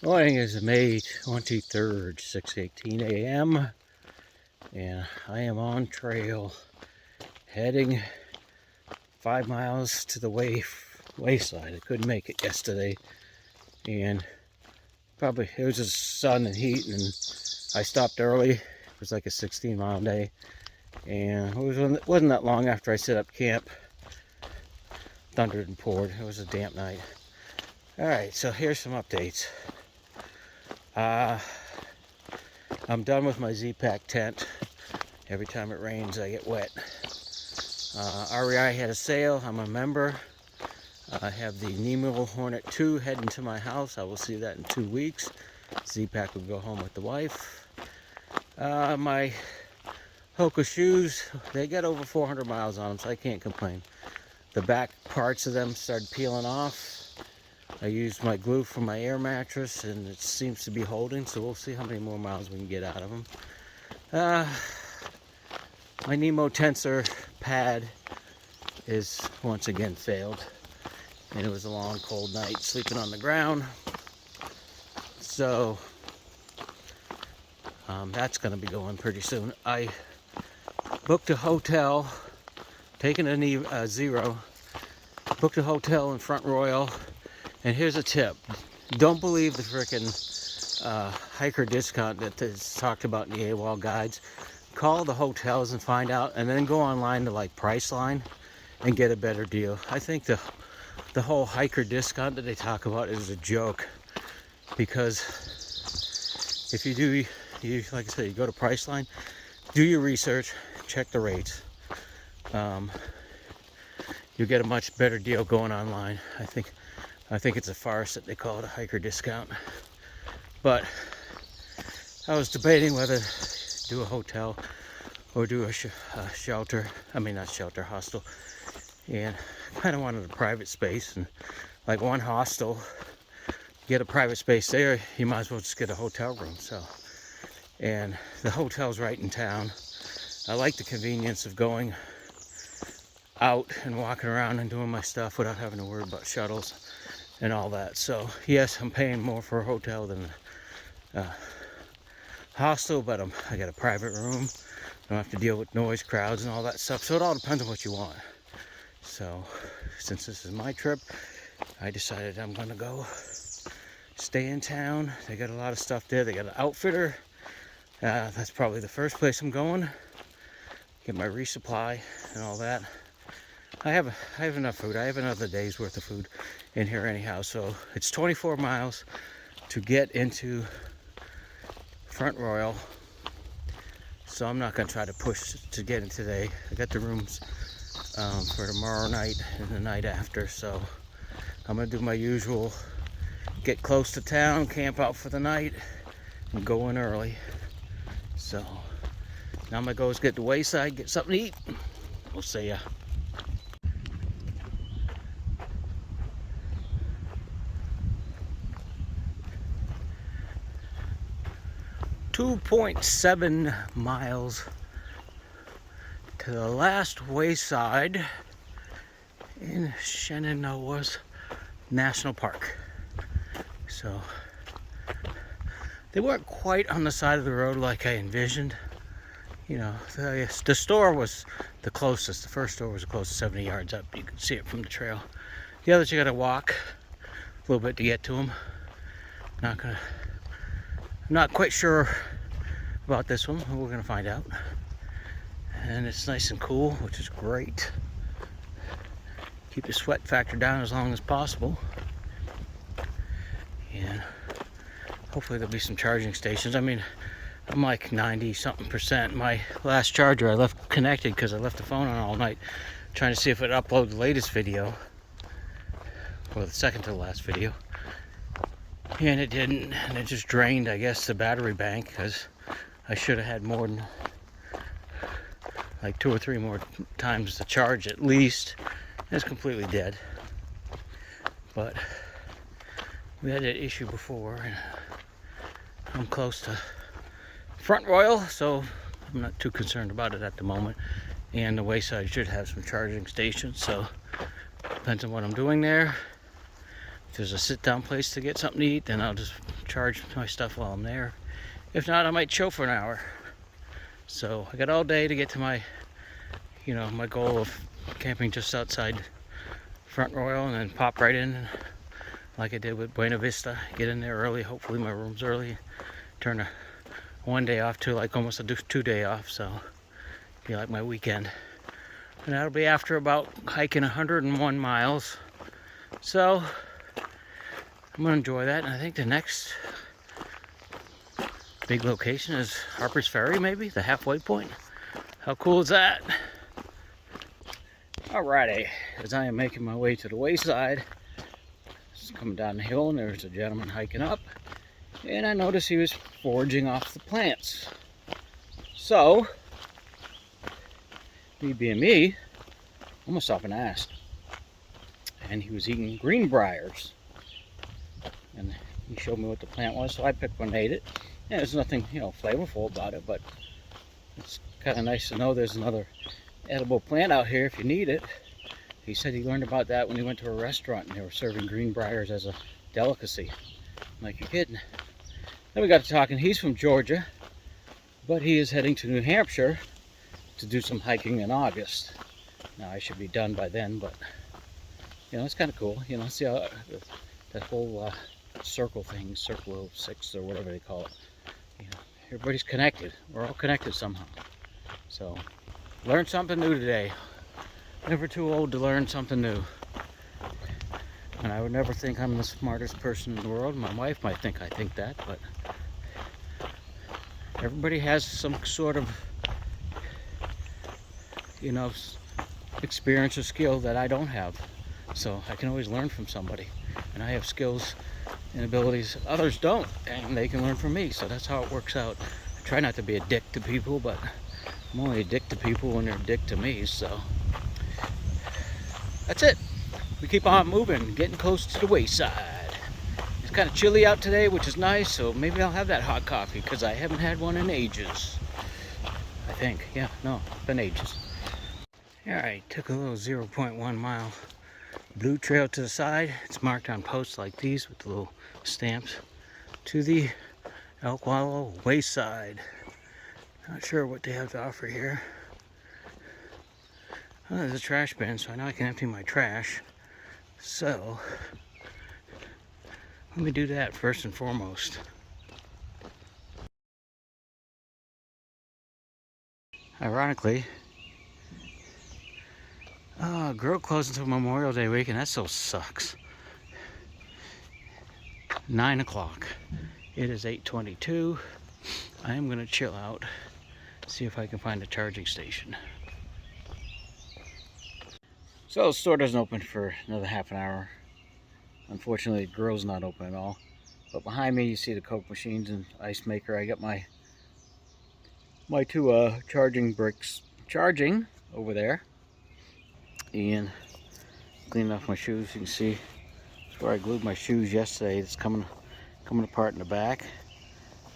Morning is May 23rd, 6:18 a.m. and I am on trail heading 5 miles to the Wayside. I couldn't make it yesterday, and probably it was just sun and heat, and I stopped early. It was like a 16-mile day, and it wasn't that long after I set up camp. Thundered and poured. It was a damp night. Alright, so here's some updates. I'm done with my Z-Pack tent. Every time it rains, I get wet. REI had a sale. I'm a member. I have the Nemo Hornet 2 heading to my house. I will see that in 2 weeks. Z-Pack will go home with the wife. My Hoka shoes, they got over 400 miles on them, so I can't complain. The back parts of them started peeling off. I used my glue from my air mattress, and it seems to be holding, so we'll see how many more miles we can get out of them. My Nemo tensor pad is once again failed, and it was a long cold night sleeping on the ground, so that's going to be going pretty soon. I booked a hotel, taking a zero, booked a hotel in Front Royal. And here's a tip: don't believe the frickin' hiker discount that is talked about in the AWOL guides. Call the hotels and find out, and then go online to like Priceline and get a better deal. I think the whole hiker discount that they talk about is a joke, because if you like I said, you go to Priceline, do your research, check the rates. You get a much better deal going online. I think it's a farce that they call it a hiker discount. But I was debating whether to do a hotel or do a shelter. I mean, not shelter, hostel. And I kind of wanted a private space. And like one hostel, get a private space there, you might as well just get a hotel room. So, and the hotel's right in town. I like the convenience of going out and walking around and doing my stuff without having to worry about shuttles and all that. So yes, I'm paying more for a hotel than a hostel, but I got a private room. I don't have to deal with noise, crowds, and all that stuff. So it all depends on what you want. So since this is my trip, I decided I'm gonna go stay in town. They got a lot of stuff there. They got an outfitter. That's probably the first place I'm going. Get my resupply and all that. I have enough food. I have another day's worth of food in here anyhow. So it's 24 miles to get into Front Royal. So I'm not going to try to push to get in today. I got the rooms for tomorrow night and the night after. So I'm going to do my usual, get close to town, camp out for the night, and go in early. So now my goal is get to Wayside, get something to eat. We'll see ya. 2.7 miles to the last Wayside in Shenandoah National Park. So they weren't quite on the side of the road like I envisioned. You know, the store was the closest. The first store was the closest, 70 yards up. You can see it from the trail. The others you got to walk a little bit to get to them. I'm not quite sure about this one. We're gonna find out. And it's nice and cool, which is great. Keep the sweat factor down as long as possible. And hopefully there'll be some charging stations. I mean, I'm like 90-something%. My last charger I left connected because I left the phone on all night trying to see if it uploaded the latest video, or the second to the last video. And it didn't, and it just drained, I guess, the battery bank, because I should have had more than like 2 or 3 more times the charge at least. It's completely dead. But we had that issue before, and I'm close to Front Royal, so I'm not too concerned about it at the moment. And the Wayside should have some charging stations, so depends on what I'm doing there. If there's a sit-down place to get something to eat, then I'll just charge my stuff while I'm there. If not, I might chill for an hour. So I got all day to get to my, my goal of camping just outside Front Royal, and then pop right in like I did with Buena Vista. Get in there early, hopefully my room's early. Turn a 1 day off to like almost a 2 day off, so be like my weekend. And that'll be after about hiking 101 miles. So I'm gonna enjoy that, and I think the next big location is Harper's Ferry, maybe, the halfway point. How cool is that? Alrighty, as I am making my way to the Wayside, just coming down the hill, and there's a gentleman hiking up, and I noticed he was foraging off the plants. So, me being me, I'm gonna stop and ask. And he was eating greenbriers, and he showed me what the plant was, so I picked one and ate it. And there's nothing, flavorful about it, but it's kind of nice to know there's another edible plant out here if you need it. He said he learned about that when he went to a restaurant and they were serving greenbriers as a delicacy. I'm like, you're kidding. Then we got to talking. He's from Georgia, but he is heading to New Hampshire to do some hiking in August. Now I should be done by then, but it's kind of cool. See how that whole circle thing, circle of six or whatever they call it. Everybody's connected. We're all connected somehow. So learn something new today. Never too old to learn something new. And I would never think I'm the smartest person in the world. My wife might think I think that, but everybody has some sort of experience or skill that I don't have. So I can always learn from somebody. And I have skills and abilities others don't, and they can learn from me. So that's how it works out. I try not to be a dick to people, but I'm only a dick to people when they're a dick to me. So that's it. We keep on moving, getting close to the Wayside. It's kind of chilly out today, which is nice, so maybe I'll have that hot coffee, because I haven't had one in ages. I think. Yeah, no, been ages. Alright, took a little 0.1 mile blue trail to the side. It's marked on posts like these with the little stamps to the Elk Wallow Wayside. Not sure what they have to offer here. Oh, there's a trash bin, so I know I can empty my trash. So let me do that first and foremost. Ironically, grill closed until Memorial Day weekend. That still sucks. 9 o'clock. It is 8:22. I am gonna chill out, see if I can find a charging station. So the store doesn't open for another half an hour. Unfortunately, the grill's not open at all. But behind me, you see the Coke machines and ice maker. I got my two charging bricks charging over there, and cleaning off my shoes. You can see that's where I glued my shoes yesterday. It's coming apart in the back.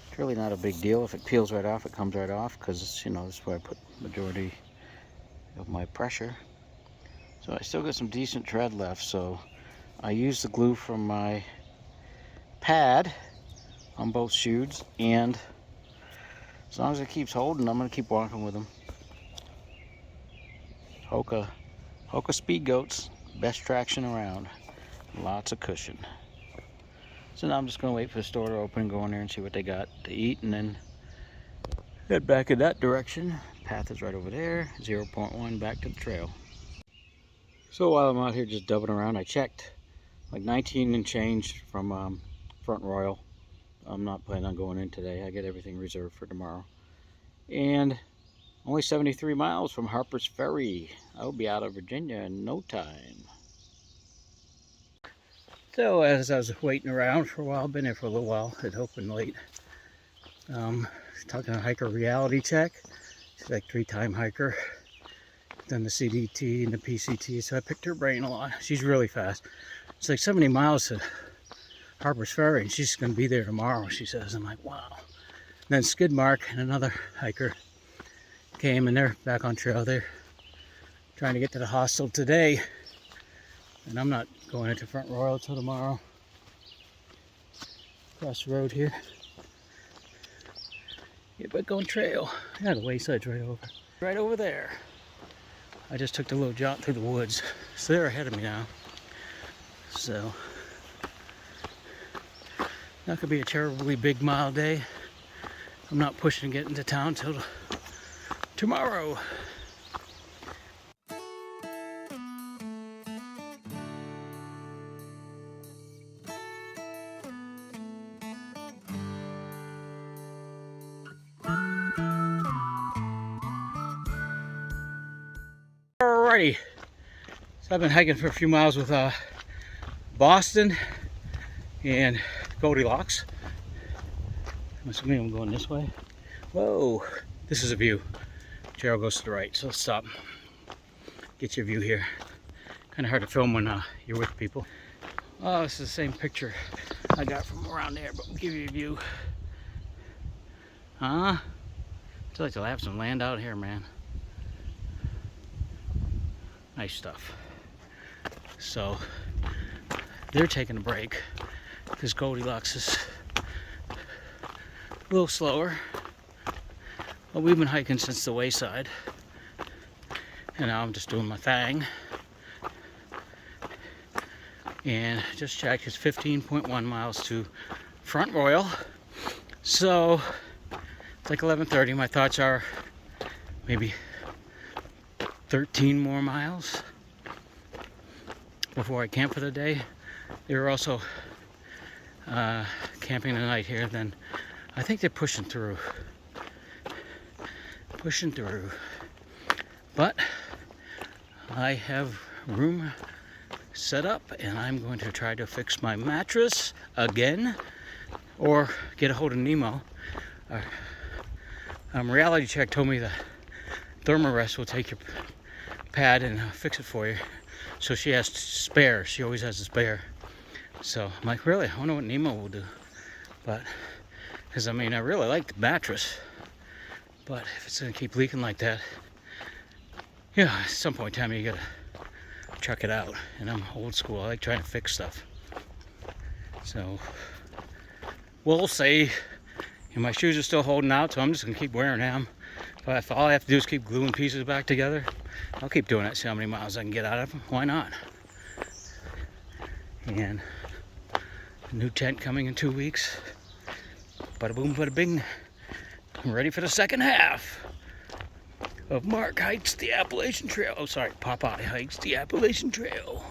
It's really not a big deal. If it peels right off, it comes right off, because this is where I put majority of my pressure. So I still got some decent tread left, so I used the glue from my pad on both shoes, and as long as it keeps holding, I'm going to keep walking with them. Hoka Speed Goats, best traction around. Lots of cushion. So now I'm just going to wait for the store to open and go in there and see what they got to eat, and then head back in that direction. Path is right over there, 0.1 back to the trail. So while I'm out here just dubbing around, I checked like 19 and change from Front Royal. I'm not planning on going in today. I get everything reserved for tomorrow. And only 73 miles from Harper's Ferry. I'll be out of Virginia in no time. So as I was waiting around for a while, been there for a little while, it opened late. Talking to hiker reality check. She's like 3-time hiker. Done the CDT and the PCT, so I picked her brain a lot. She's really fast. It's like 70 miles to Harper's Ferry, and she's going to be there tomorrow, she says. I'm like, wow. And then Skidmark and another hiker came, and they're back on trail. They're trying to get to the hostel today, and I'm not going into Front Royal till tomorrow. Across the road here. Get back on trail. Yeah, the Wayside's right over. Right over there. I just took the little jaunt through the woods. So they're ahead of me now. So, not gonna be a terribly big mile day. I'm not pushing to get into town till tomorrow. Alrighty, so I've been hiking for a few miles with Boston and Goldilocks. I'm assuming I'm going this way. Whoa, this is a view. Trail goes to the right, so let's stop. Get your view here. Kind of hard to film when you're with people. Oh, this is the same picture I got from around there, but we'll give you a view. Huh? I'd like to have some land out here, man. Nice stuff. So they're taking a break because Goldilocks is a little slower. But we've been hiking since the Wayside, and now I'm just doing my thing. And just checked, it's 15.1 miles to Front Royal. So it's like 11:30. My thoughts are maybe 13 more miles before I camp for the day. They were also camping the night here. Then I think they're pushing through. But I have room set up, and I'm going to try to fix my mattress again, or get a hold of Nemo. Reality Check told me that Thermarest will take your pad and fix it for you. So she has spare. She always has a spare. So I'm like, really? I wonder what Nemo will do. But, because I mean, I really like the mattress. But if it's going to keep leaking like that, yeah, at some point in time you gotta chuck it out. And I'm old school. I like trying to fix stuff. So, we'll see. And my shoes are still holding out, so I'm just going to keep wearing them. But if all I have to do is keep gluing pieces back together, I'll keep doing it, see how many miles I can get out of them. Why not? And a new tent coming in 2 weeks. Bada boom, bada bing. I'm ready for the second half of Mark Hikes the Appalachian Trail. Oh, sorry, Popeye Hikes the Appalachian Trail.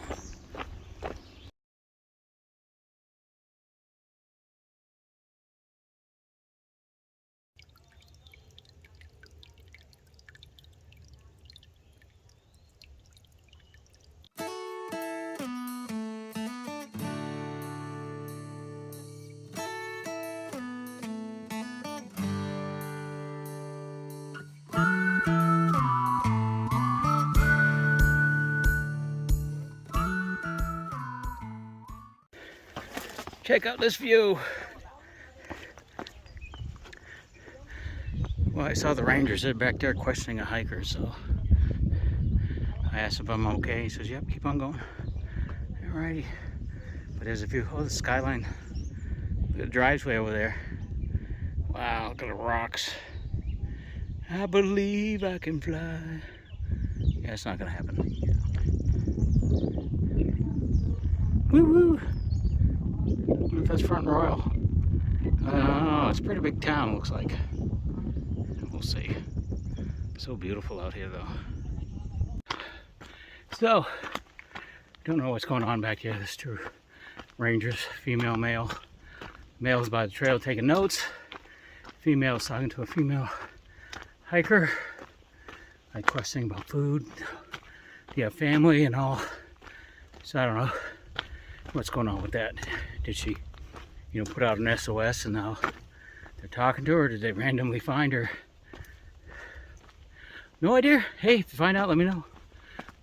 Check out this view. Well, I saw the rangers. They're back there questioning a hiker, so I asked if I'm okay. He says, yep, keep on going. Alrighty. But there's a view. Oh, the skyline. Look at the driveway over there. Wow, look at the rocks. I believe I can fly. Yeah, it's not gonna happen. Woo woo! I wonder if that's Front Royal. I don't know. It's a pretty big town, looks like. We'll see. So beautiful out here, though. So, don't know what's going on back here. There's two rangers, female, male. Male's by the trail taking notes. Female's talking to a female hiker, like questioning about food. Do you have family and all? So I don't know what's going on with that. Did she, put out an SOS and now they're talking to her? Or did they randomly find her? No idea. Hey, if you find out, let me know.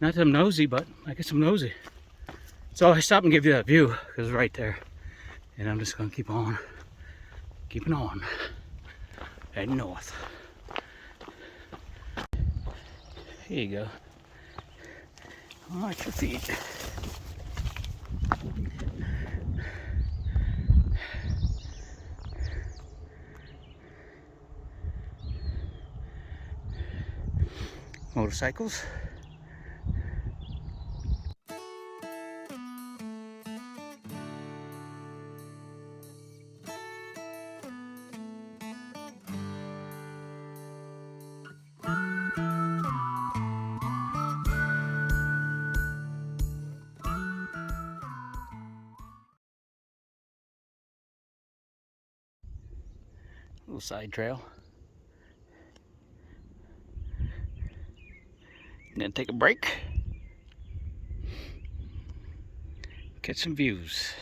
Not that I'm nosy, but I guess I'm nosy. So I stopped and give you that view because it's right there. And I'm just going to keep on, keeping on, heading north. Here you go. Watch your feet. motorcycles. Little side trail. Gonna take a break. Get some views.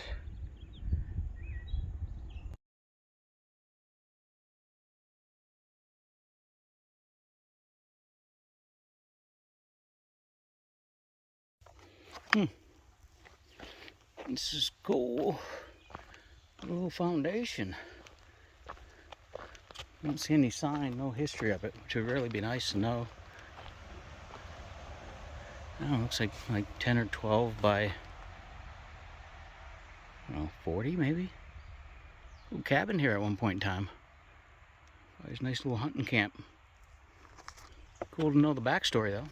This is cool. Little foundation. I don't see any sign, no history of it, which would really be nice to know. I don't know, looks like 10 or 12 by, I don't know, 40 maybe? Little cabin here at one point in time. There's a nice little hunting camp. Cool to know the backstory though.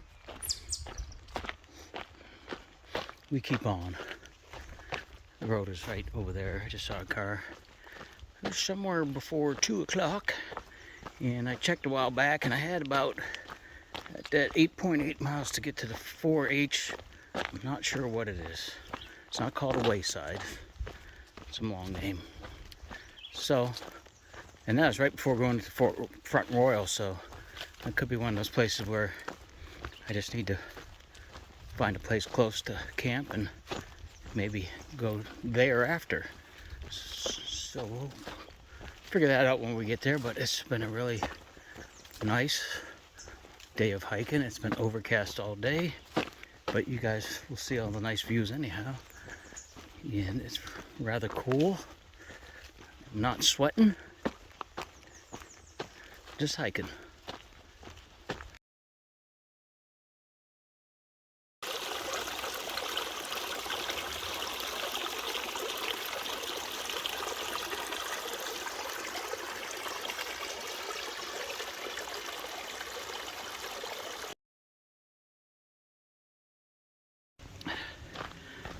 We keep on. The road is right over there. I just saw a car. It was somewhere before 2 o'clock. And I checked a while back and I had about that 8.8 miles to get to the 4H. I'm not sure what it is. It's not called a Wayside. It's a long name. So, and that was right before going to Front Royal, so that could be one of those places where I just need to find a place close to camp and maybe go there after. So we'll figure that out when we get there, but it's been a really nice day of hiking. It's been overcast all day, but you guys will see all the nice views anyhow. And it's rather cool. I'm not sweating, just hiking.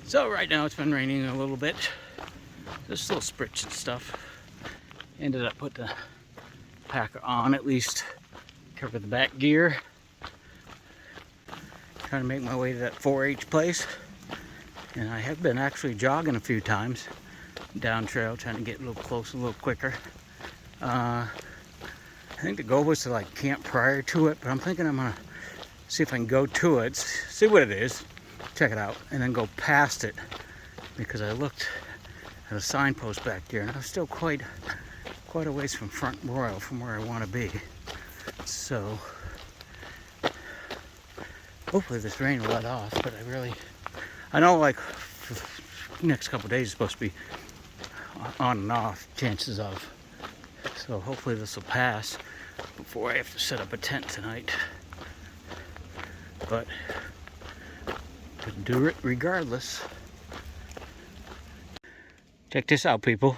So right now it's been raining a little bit. Just little spritz and stuff. Ended up putting the packer on, at least cover the back gear. Trying to make my way to that 4H place. And I have been actually jogging a few times down trail, trying to get a little closer, a little quicker. I think the goal was to like camp prior to it, but I'm thinking I'm gonna see if I can go to it, see what it is, check it out, and then go past it, because I looked at a signpost back there and I was still quite a ways from Front Royal, from where I want to be. So hopefully this rain will let off, but I know like the next couple of days is supposed to be on and off, chances of. So hopefully this will pass before I have to set up a tent tonight. But to do it regardless. Check this out, people.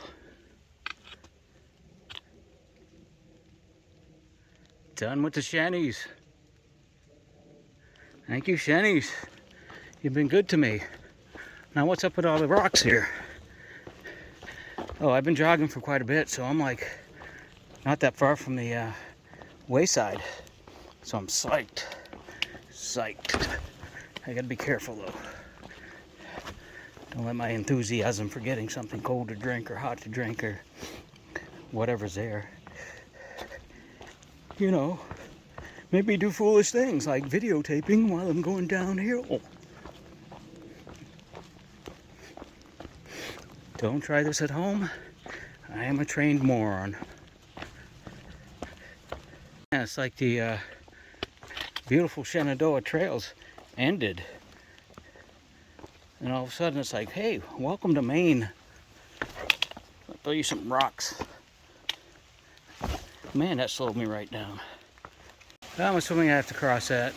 Done with the shanties. Thank you, shanties. You've been good to me. Now what's up with all the rocks here? Oh, I've been jogging for quite a bit, so I'm like not that far from the Wayside. So I'm psyched. I gotta be careful though. Don't let my enthusiasm for getting something cold to drink or hot to drink or whatever's there, you know, maybe do foolish things like videotaping while I'm going downhill. Don't try this at home. I am a trained moron. Yeah, it's like the beautiful Shenandoah trails ended. And all of a sudden it's like, hey, welcome to Maine. I'll throw you some rocks. Man, that slowed me right down. I'm assuming I have to cross that.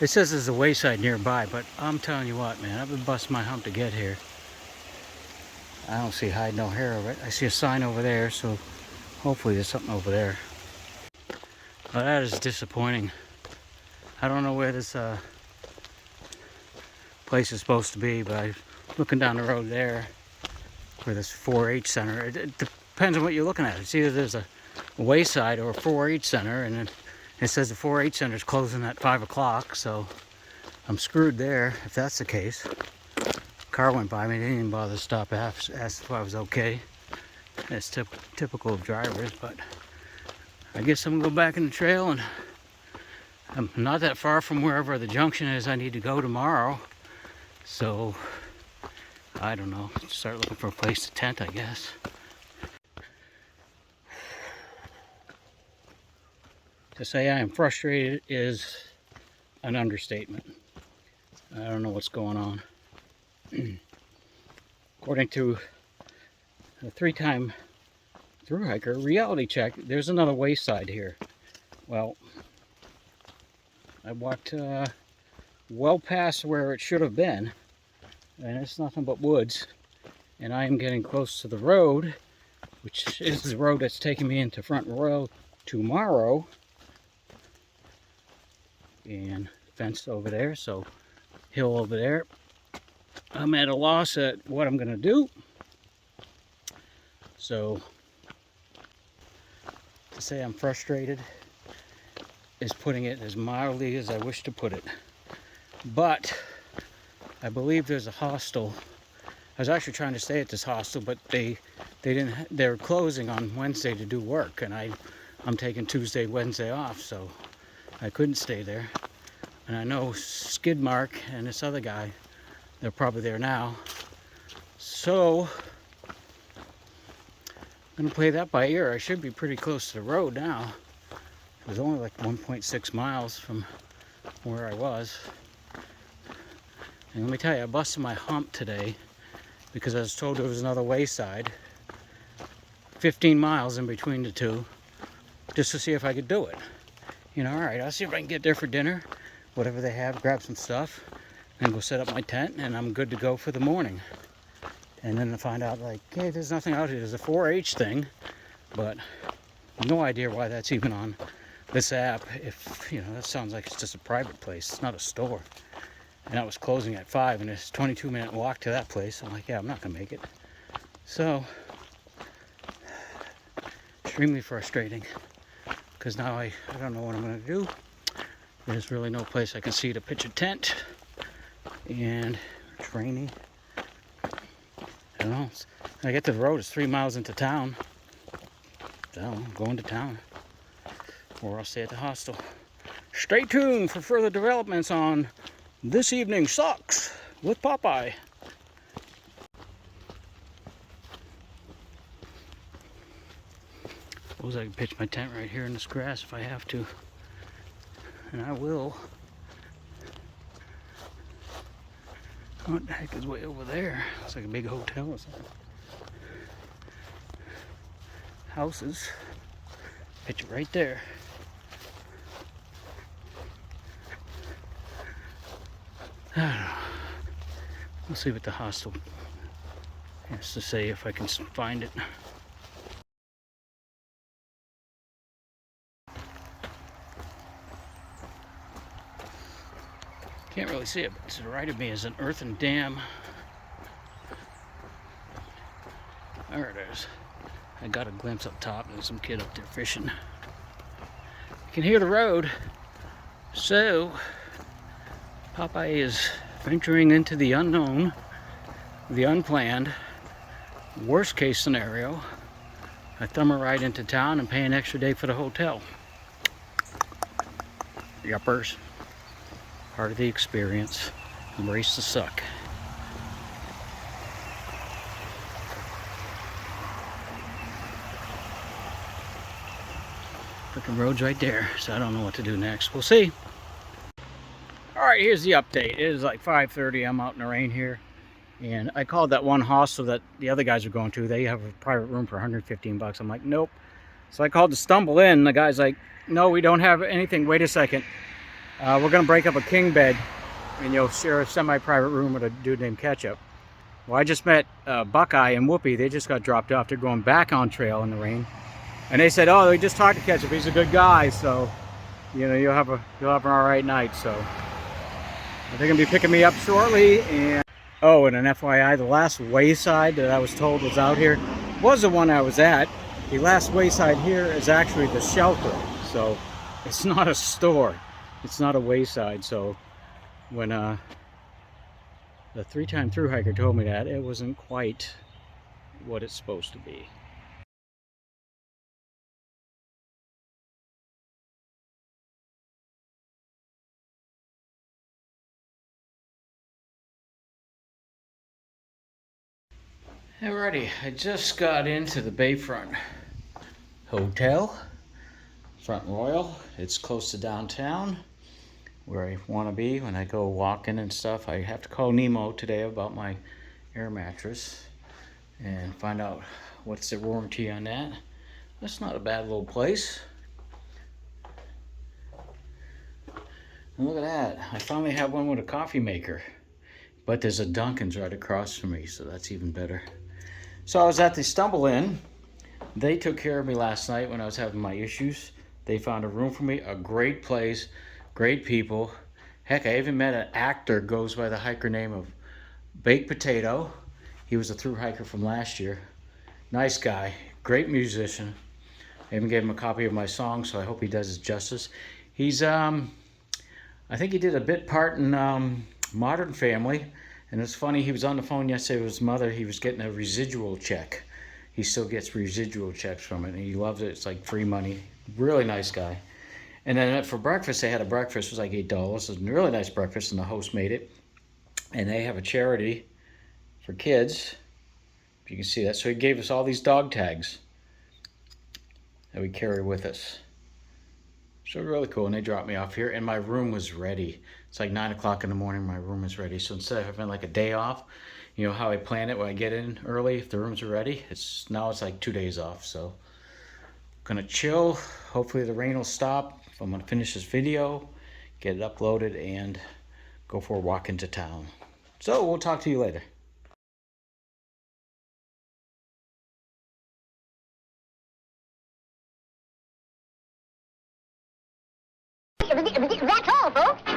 It says there's a Wayside nearby, but I'm telling you what, man, I've been busting my hump to get here. I don't see hide no hair of it. I see a sign over there, so hopefully there's something over there. Well, that is disappointing. I don't know where this place is supposed to be, but I'm looking down the road there for this 4-H center. It depends on what you're looking at. It's either there's a Wayside or a 4-H center, and it says the 4-H center is closing at 5 o'clock, so I'm screwed there if that's the case. Car went by me, they didn't even bother to stop, asked if I was okay. That's typical of drivers, but I guess I'm gonna go back in the trail, and I'm not that far from wherever the junction is I need to go tomorrow. So, I don't know, start looking for a place to tent, I guess. To say I am frustrated is an understatement. I don't know what's going on. According to a 3-time thru hiker, reality check, there's another Wayside here. Well, I walked well past where it should have been, and it's nothing but woods, and I am getting close to the road, which is the road that's taking me into Front Royal tomorrow, and fence over there, so hill over there. I'm at a loss at what I'm gonna do, so to say I'm frustrated is putting it as mildly as I wish to put it. But I believe there's a hostel. I was actually trying to stay at this hostel, but they're closing on Wednesday to do work, and I'm taking Tuesday, Wednesday off, so I couldn't stay there. And I know Skidmark and this other guy, they're probably there now. So I'm gonna play that by ear. I should be pretty close to the road now. It was only like 1.6 miles from where I was. And let me tell you, I busted my hump today because I was told there was another Wayside, 15 miles in between the two, just to see if I could do it. You know, all right, I'll see if I can get there for dinner, whatever they have, grab some stuff, and go set up my tent, and I'm good to go for the morning. And then to find out, like, hey, there's nothing out here. There's a 4-H thing, but no idea why that's even on this app. If, you know, that sounds like it's just a private place. It's not a store. And I was closing at 5, and it's a 22-minute walk to that place. I'm like, yeah, I'm not gonna make it. So, extremely frustrating, because now I don't know what I'm gonna do. There's really no place I can see to pitch a tent, and it's rainy. I don't know. When I get to the road, it's 3 miles into town. So I'm going to town, or I'll stay at the hostel. Stay tuned for further developments on This Evening Sucks with Popeye. Suppose I can pitch my tent right here in this grass if I have to, and I will. What the heck is way over there? Looks like a big hotel or something. Houses. Pitch it right there. I don't know. We'll see what the hostel has to say if I can find it. Can't really see it, but to the right of me is an earthen dam. There it is. I got a glimpse up top. There's some kid up there fishing. You can hear the road. So, Popeye is venturing into the unknown, the unplanned, worst case scenario. I thumb a ride into town and pay an extra day for the hotel. Yuppers. Part of the experience. Embrace the suck. Freaking road's right there, so I don't know what to do next. We'll see. Alright, here's the update. It is like 5:30. I'm out in the rain here. And I called that one hostel that the other guys are going to. They have a private room for $115. I'm like, nope. So I called to Stumble In. The guy's like, no, we don't have anything. Wait a second. We're going to break up a king bed, and you'll share a semi-private room with a dude named Ketchup. Well, I just met Buckeye and Whoopi. They just got dropped off. They're going back on trail in the rain. And they said, oh, we just talked to Ketchup. He's a good guy. So you know, you'll have an all right night. So they're gonna be picking me up shortly. And oh, and an FYI, the last Wayside that I was told was out here was the one I was at. The last Wayside here is actually the shelter, so it's not a store. It's not a Wayside. So when the 3-time through hiker told me that, it wasn't quite what it's supposed to be. Alrighty, I just got into the Bayfront Hotel, Front Royal. It's close to downtown, where I want to be when I go walking and stuff. I have to call Nemo today about my air mattress and find out what's the warranty on that. That's not a bad little place. And look at that, I finally have one with a coffee maker. But there's a Dunkin's right across from me, so that's even better. So I was at the Stumble Inn. They took care of me last night when I was having my issues. They found a room for me, a great place, great people. Heck, I even met an actor, goes by the hiker name of Baked Potato. He was a through hiker from last year. Nice guy, great musician. I even gave him a copy of my song, so I hope he does it justice. He's, I think he did a bit part in Modern Family. And it's funny, he was on the phone yesterday with his mother. He was getting a residual check. He still gets residual checks from it, and he loves it. It's like free money. Really nice guy. And then for breakfast, they had a breakfast. It was like $8. It was a really nice breakfast, and the host made it. And they have a charity for kids. If you can see that. So he gave us all these dog tags that we carry with us. So really cool, and they dropped me off here, and my room was ready. It's like 9 o'clock in the morning, my room is ready. So instead of having like a day off, you know how I plan it when I get in early, if the rooms are ready, now it's like 2 days off. So gonna chill, hopefully the rain will stop. I'm gonna finish this video, get it uploaded, and go for a walk into town. So we'll talk to you later. That's all, folks.